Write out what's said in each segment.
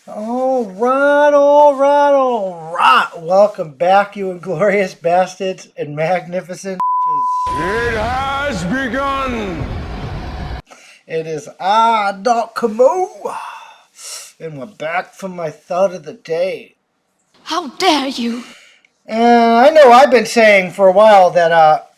All right, all right, all right. Welcome back, you inglorious bastards and magnificent bitches. It has begun! It is I, Doc Camo, and we're back for my thought of the day. How dare you! I know I've been saying for a while that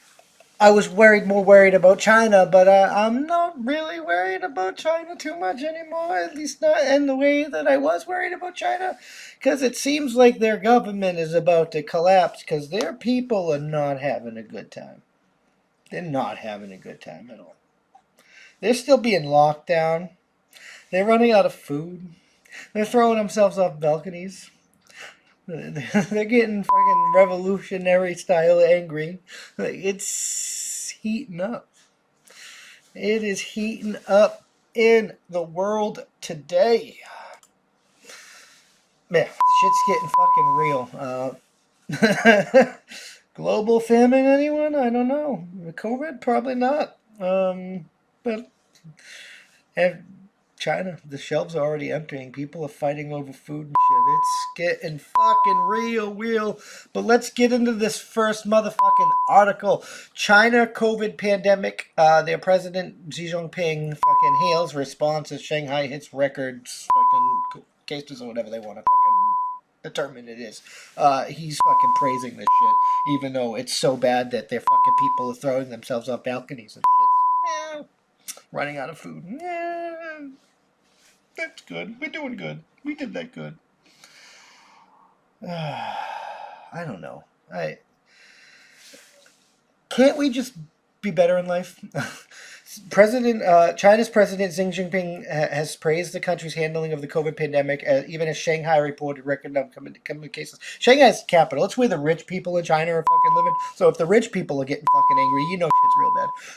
I was more worried about China, but I'm not really worried about China too much anymore, at least not in the way that I was worried about China, because it seems like their government is about to collapse because their people are not having a good time. They're not having a good time at all. They're still being locked down. They're running out of food. They're throwing themselves off balconies. They're getting fucking revolutionary style angry. It's heating up. It is heating up in the world today. Man, shit's getting fucking real. Global famine, anyone? I don't know. COVID? Probably not. But have China, the shelves are already emptying. People are fighting over food and shit. It's getting fucking real. But let's get into this first motherfucking article. China COVID pandemic. Their president Xi Jinping fucking hails response as Shanghai hits records fucking cases or whatever they want to fucking determine it is. He's fucking praising this shit, even though it's so bad that their fucking people are throwing themselves off balconies and shit. Running out of food. Yeah, that's good. We're doing good. We did that good. I don't know. I can't we just be better in life? China's President Xi Jinping has praised the country's handling of the COVID pandemic, even as Shanghai reported record number of cases. Shanghai's the capital. It's where the rich people in China are fucking living. So if the rich people are getting fucking angry, you know shit's real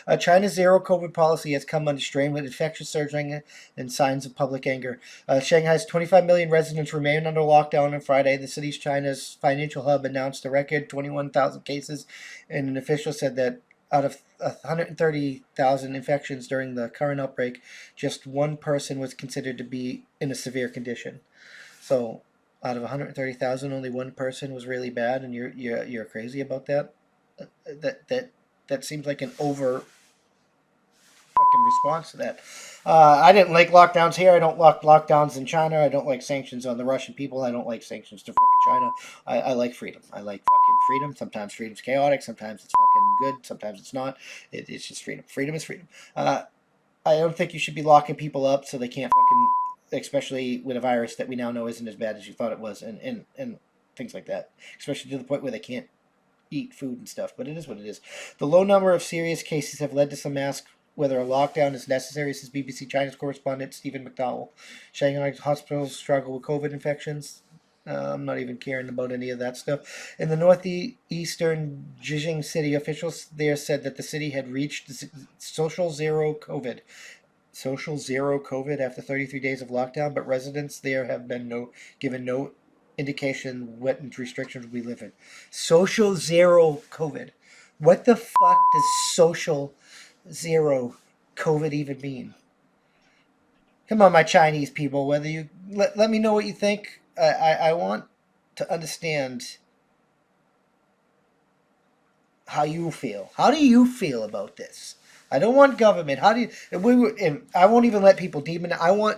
bad. China's zero COVID policy has come under strain with infections surging and signs of public anger. Shanghai's 25 million residents remain under lockdown on Friday. The city's China's financial hub announced a record 21,000 cases, and an official said that out of 130,000 infections during the current outbreak, just one person was considered to be in a severe condition. So, out of 130,000, only one person was really bad, and you're crazy about that. That seems like an over fucking response to that. I didn't like lockdowns here. I don't like lockdowns in China. I don't like sanctions on the Russian people. I don't like sanctions to fucking China. I like freedom. I like fucking freedom. Sometimes freedom's chaotic. Sometimes it's fucking good. Sometimes it's not. It's just freedom. Freedom is freedom. I don't think you should be locking people up so they can't fucking, especially with a virus that we now know isn't as bad as you thought it was, and things like that. Especially to the point where they can't eat food and stuff. But it is what it is. The low number of serious cases have led to some mass whether a lockdown is necessary, says BBC China's correspondent Stephen McDowell. Shanghai hospitals struggle with COVID infections. I'm not even caring about any of that stuff. In the northeastern Jijing city, officials there said that the city had reached social zero COVID. Social zero COVID after 33 days of lockdown, but residents there have been given no indication what restrictions we live in. Social zero COVID. What the fuck does social zero COVID even mean? Come on, my Chinese people, whether you let me know what you think. I want to understand how you feel. How do you feel about this? I don't want government. How do you? I won't even let people demon. I want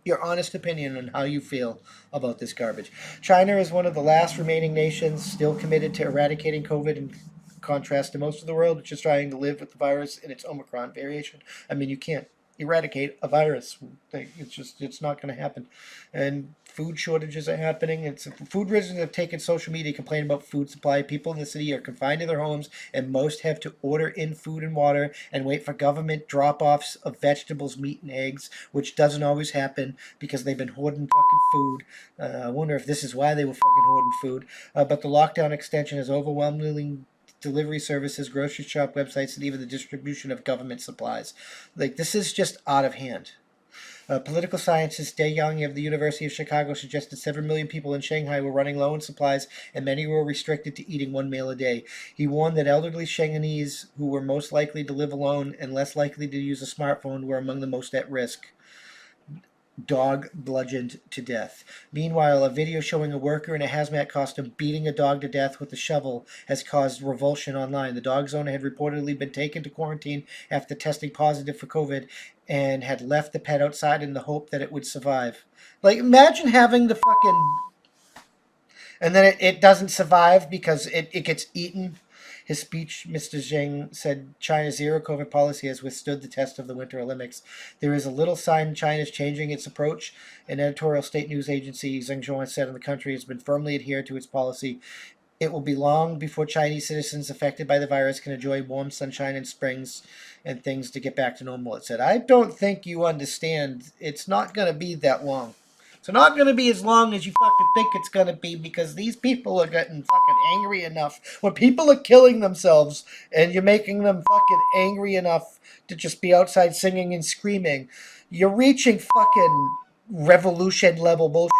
your honest opinion on how you feel about this garbage. China is one of the last remaining nations still committed to eradicating COVID in contrast to most of the world, which is trying to live with the virus in its Omicron variation. I mean, you can't eradicate a virus. It's not going to happen. And food shortages are happening. Food residents have taken social media complaining about food supply. People in the city are confined to their homes, and most have to order in food and water and wait for government drop-offs of vegetables, meat, and eggs, which doesn't always happen because they've been hoarding fucking food. I wonder if this is why they were fucking hoarding food. But the lockdown extension has overwhelmingly delivery services, grocery shop websites, and even the distribution of government supplies. Like, this is just out of hand. Political scientist Dae Young of the University of Chicago suggested 7 million people in Shanghai were running low on supplies, and many were restricted to eating one meal a day. He warned that elderly Shanghainese, who were most likely to live alone and less likely to use a smartphone, were among the most at risk. dog bludgeoned to death. Meanwhile, a video showing a worker in a hazmat costume beating a dog to death with a shovel has caused revulsion online. The dog's owner had reportedly been taken to quarantine after testing positive for COVID and had left the pet outside in the hope that it would survive. Like, imagine having the fucking... And then it doesn't survive because it gets eaten. His speech, Mr. Zheng said China's zero COVID policy has withstood the test of the Winter Olympics. There is a little sign China is changing its approach. An editorial state news agency, Xinhua, said the country has been firmly adhered to its policy. It will be long before Chinese citizens affected by the virus can enjoy warm sunshine in springs and things to get back to normal, it said. I don't think you understand. It's not going to be that long. It's not going to be as long as you fucking think it's going to be, because these people are getting fucking angry enough. When people are killing themselves and you're making them fucking angry enough to just be outside singing and screaming, you're reaching fucking revolution level bullshit.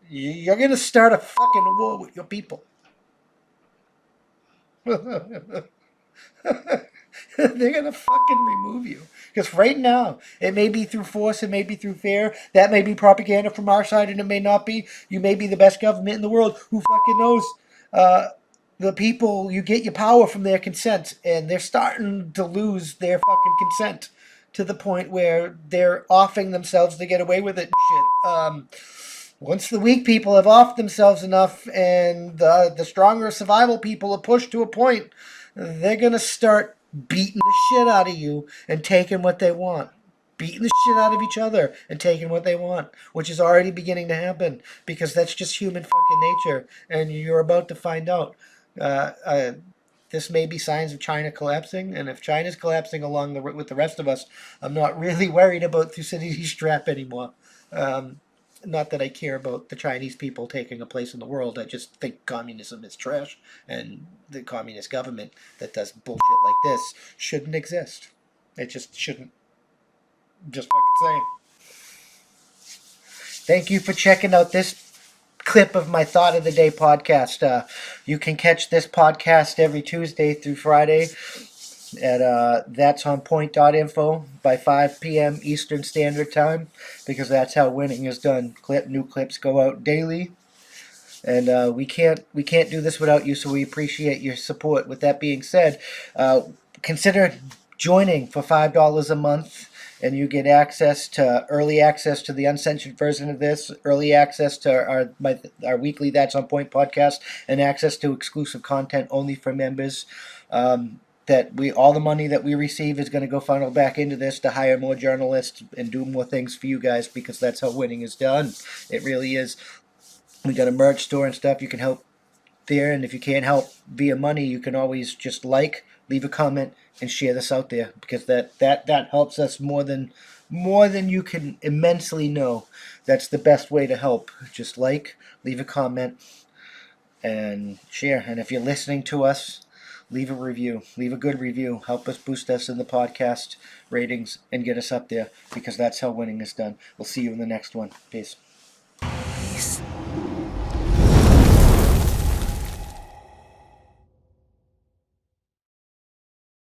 You're going to start a fucking war with your people. They're gonna fucking remove you. Because right now, it may be through force, it may be through fear, that may be propaganda from our side, and it may not be. You may be the best government in the world. Who fucking knows? The people, you get your power from their consent, and they're starting to lose their fucking consent to the point where they're offing themselves to get away with it and shit. Once the weak people have offed themselves enough and the stronger survival people are pushed to a point, they're going to start beating the shit out of you and taking what they want. Beating the shit out of each other and taking what they want, which is already beginning to happen, because that's just human fucking nature, and you're about to find out. This may be signs of China collapsing, and if China's collapsing along with the rest of us, I'm not really worried about Thucydides' trap anymore. Not that I care about the Chinese people taking a place in the world. I just think communism is trash, and the communist government that does bullshit like this shouldn't exist. It just shouldn't. Just fucking saying. Thank you for checking out this clip of my Thought of the Day podcast. You can catch this podcast every Tuesday through Friday at that'sonpoint.info by 5 p.m. Eastern Standard Time, because that's how winning is done. New clips go out daily, and we can't do this without you, so we appreciate your support. With that being said, consider joining for $5 a month, and you get early access to the uncensored version of this, early access to our weekly That's On Point podcast, and access to exclusive content only for members. All the money that we receive is going to go funnel back into this to hire more journalists and do more things for you guys, because that's how winning is done. It really is. We got a merch store and stuff. You can help there, and if you can't help via money, you can always just leave a comment, and share this out there, because that helps us more than you can immensely know. That's the best way to help. Just leave a comment, and share. And if you're listening to us, leave a review. Leave a good review. Help us boost us in the podcast ratings and get us up there, because that's how winning is done. We'll see you in the next one. Peace.